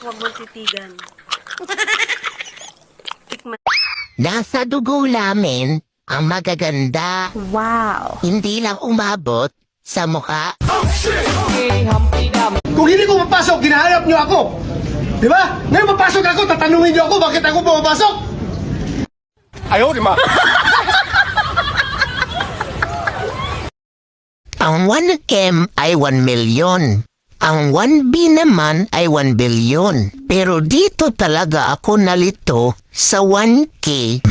Huwag mong titigan. Tikman. Nasa dugo namin ang magaganda. Wow! Hindi lang umabot sa mukha. Kung hindi ko mapasok, ginahanap niyo ako. Di ba? Ngayon mapasok ako, tatanungin niyo ako bakit ako pumapasok. Ayaw, di ba? Ang 1M ay 1 million. Ang 1B naman ay 1 billion. Pero dito talaga ako nalito sa 1K.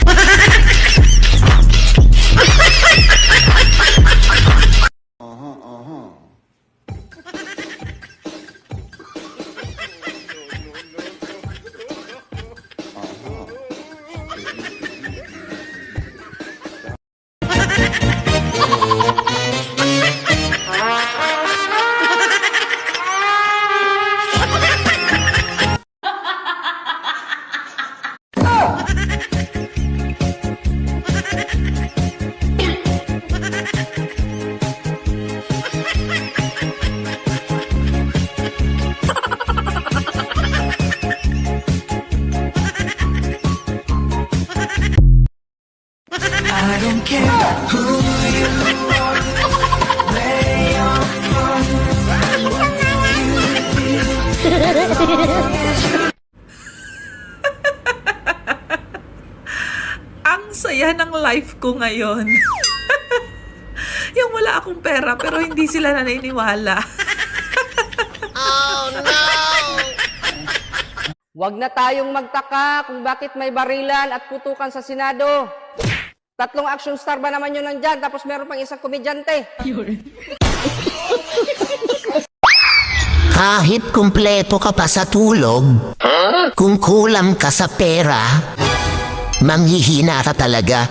Ang saya ng life ko ngayon. Yung wala akong pera pero hindi sila naniniwala. Huwag na tayong magtaka kung bakit may barilan at putukan sa Senado. 3 action star ba naman yun nandyan, tapos meron pang isang komedyante. Kahit kumpleto ka pa sa tulog, kung kulang ka sa pera, manghihina ka talaga.